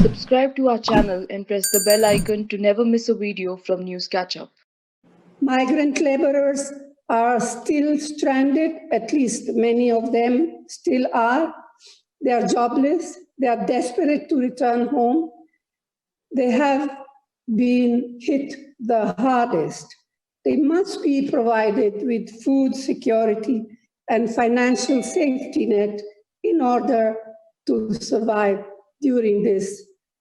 Subscribe to our channel and press the bell icon to never miss a video from News Catch-up. Migrant laborers are still stranded, at least many of them still are. They are jobless, they are desperate to return home. They have been hit the hardest. They must be provided with food security and financial safety net in order to survive during this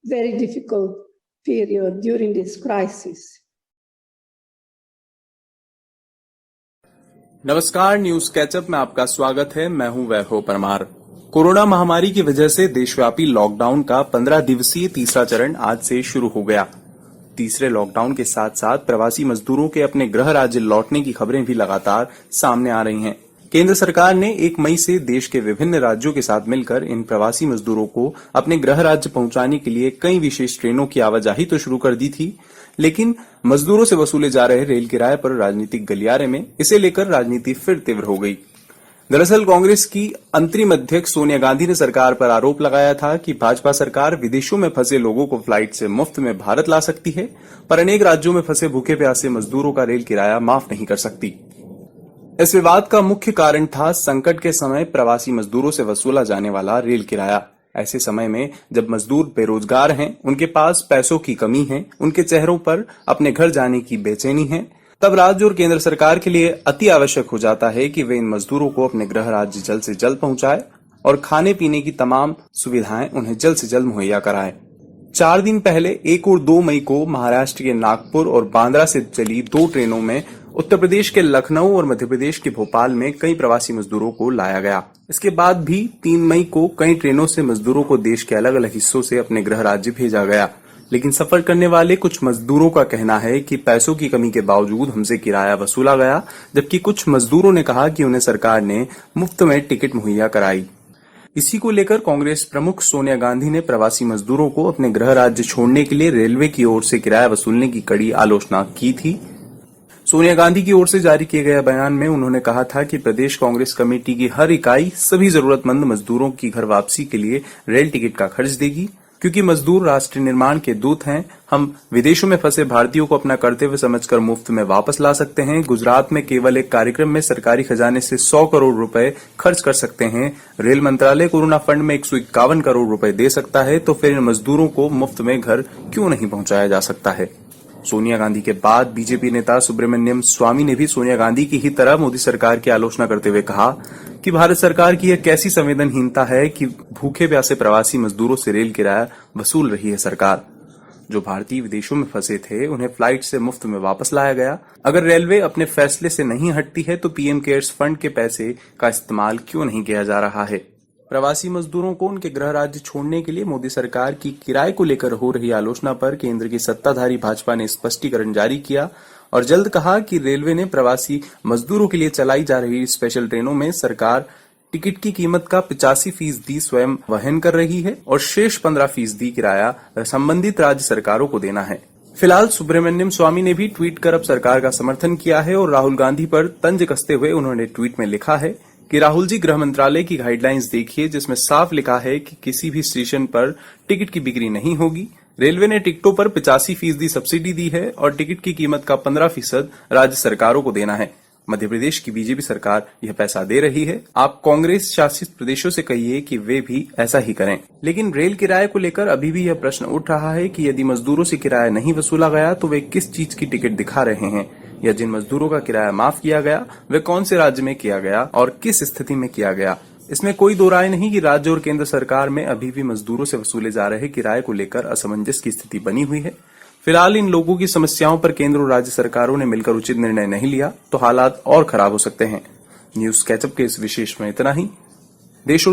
very difficult period, during this crisis. नमस्कार, news catch up में आपका स्वागत है। मैं हूं वैभव Parmar. Corona महामारी की वजह से देशव्यापी लॉकडाउन का 15 दिवसीय तीसरा चरण आज से शुरू हो गया। तीसरे लॉकडाउन के साथ साथ प्रवासी मजदूरों के अपने गृह राज्य लौटने की खबरें भी लगातार सामने आ रही हैं। केंद्र सरकार ने 1 मई से देश के विभिन्न राज्यों के साथ मिलकर इन प्रवासी मजदूरों को अपने गृह राज्य पहुंचाने के लिए कई विशेष ट्रेनों की आवाजाही तो शुरू कर दी थी, लेकिन मजदूरों से वसूले जा रहे रेल किराए पर राजनीतिक गलियारे में इसे लेकर राजनीति फिर तीव्र हो गई। दरअसल कांग्रेस की अंतरिम अध्यक्ष सोनिया गांधी ने सरकार पर आरोप लगाया था कि भाजपा सरकार विदेशों में फंसे लोगों को फ्लाइट से मुफ्त में भारत ला सकती है, पर अनेक राज्यों में फंसे भूखे प्यासे मजदूरों का रेल किराया माफ नहीं कर सकती। इस विवाद का मुख्य कारण था संकट के समय प्रवासी मजदूरों से वसूला जाने वाला रेल किराया। ऐसे समय में जब मजदूर बेरोजगार हैं, उनके पास पैसों की कमी है, उनके चेहरों पर अपने घर जाने की बेचैनी है, तब राज्य और केंद्र सरकार के लिए अति आवश्यक हो जाता है कि वे इन मजदूरों को अपने गृह राज्य जल्द से जल्द पहुंचाए और खाने पीने की तमाम सुविधाएं उन्हें जल्द से जल्द मुहैया कराएं। 4 दिन पहले 1 और 2 मई को महाराष्ट्र के नागपुर और बांद्रा से चली 2 ट्रेनों में उत्तर प्रदेश के लखनऊ और मध्य प्रदेश के भोपाल में कई प्रवासी मजदूरों को लाया गया। इसके बाद भी 3 मई को कई ट्रेनों से मजदूरों को देश के अलग अलग हिस्सों से अपने गृह राज्य भेजा गया, लेकिन सफर करने वाले कुछ मजदूरों का कहना है कि पैसों की कमी के बावजूद हमसे किराया वसूला गया, जबकि कुछ मजदूरों ने कहा कि उन्हें सरकार ने मुफ्त में टिकट मुहैया कराई। इसी को लेकर कांग्रेस प्रमुख सोनिया गांधी ने प्रवासी मजदूरों को अपने गृह राज्य छोड़ने के लिए रेलवे की ओर से किराया वसूलने की कड़ी आलोचना की थी। सोनिया गांधी की ओर से जारी किए गए बयान में उन्होंने कहा था कि प्रदेश कांग्रेस कमेटी की हर इकाई सभी जरूरतमंद मजदूरों की घर वापसी के लिए रेल टिकट का खर्च देगी, क्योंकि मजदूर राष्ट्र निर्माण के दूत हैं। हम विदेशों में फंसे भारतीयों को अपना कर्तव्य समझकर मुफ्त में वापस ला सकते हैं। गुजरात में केवल एक कार्यक्रम में सरकारी खजाने से 100 करोड़ रुपए खर्च कर सकते हैं। रेल मंत्रालय कोरोना फंड में 151 करोड़ रुपए दे सकता है, तो फिर इन मजदूरों को मुफ्त में घर क्यों नहीं पहुंचाया जा सकता है। सोनिया गांधी के बाद बीजेपी नेता सुब्रमण्यम स्वामी ने भी सोनिया गांधी की ही तरह मोदी सरकार की आलोचना करते हुए कहा कि भारत सरकार की यह कैसी संवेदनहीनता है कि भूखे प्यासे प्रवासी मजदूरों से रेल किराया वसूल रही है सरकार। जो भारतीय विदेशों में फंसे थे उन्हें फ्लाइट से मुफ्त में वापस लाया गया। अगर रेलवे अपने फैसले से नहीं हटती है तो पीएम केयर्स फंड के पैसे का इस्तेमाल क्यों नहीं किया जा रहा है। प्रवासी मजदूरों को उनके गृह राज्य छोड़ने के लिए मोदी सरकार की किराए को लेकर हो रही आलोचना पर केंद्र की सत्ताधारी भाजपा ने स्पष्टीकरण जारी किया और जल्द कहा कि रेलवे ने प्रवासी मजदूरों के लिए चलाई जा रही स्पेशल ट्रेनों में सरकार टिकट की कीमत का 85% स्वयं वहन कर रही है और शेष 15% किराया संबंधित राज्य सरकारों को देना है। फिलहाल सुब्रमण्यम स्वामी ने भी ट्वीट कर अब सरकार का समर्थन किया है और राहुल गांधी पर तंज कसते हुए उन्होंने ट्वीट में लिखा है कि राहुल जी, गृह मंत्रालय की गाइडलाइंस देखिए, जिसमें साफ लिखा है कि किसी भी स्टेशन पर टिकट की बिक्री नहीं होगी। रेलवे ने टिकटों पर 85% सब्सिडी दी है और टिकट की कीमत का 15% राज्य सरकारों को देना है। मध्य प्रदेश की बीजेपी सरकार यह पैसा दे रही है। आप कांग्रेस शासित प्रदेशों से कहिए कि वे भी ऐसा ही करें। लेकिन रेल किराए को लेकर अभी भी यह प्रश्न उठ रहा है कि यदि मजदूरों से किराया नहीं वसूला गया तो वे किस चीज की टिकट दिखा रहे हैं, या जिन मजदूरों का किराया माफ किया गया वे कौन से राज्य में किया गया और किस स्थिति में किया गया। इसमें कोई दो राय नहीं कि राज्य और केंद्र सरकार में अभी भी मजदूरों से वसूले जा रहे किराए को लेकर असमंजस की स्थिति बनी हुई है। फिलहाल इन लोगों की समस्याओं पर केंद्र और राज्य सरकारों ने मिलकर उचित निर्णय नहीं लिया तो हालात और खराब हो सकते हैं। न्यूज कैचअप के इस विशेष में इतना ही। देश और